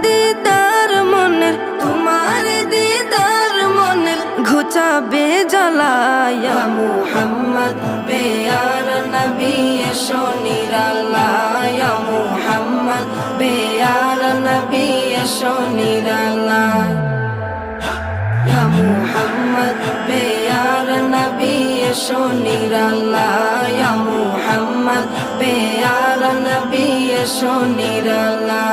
দিদার মনের ঘুচাবে জ্বালা ইয়া মুহাম্মদ বেয়ার নবী এসো নিরালা ইয়া মুহাম্মদ বেয়ার নবী এসো নিরালা ইয়া মুহাম্মদ বেয়ার নবী এসো নিরালা ইয়া মুহাম্মদ বেয়ার নবী এসো নিরালা।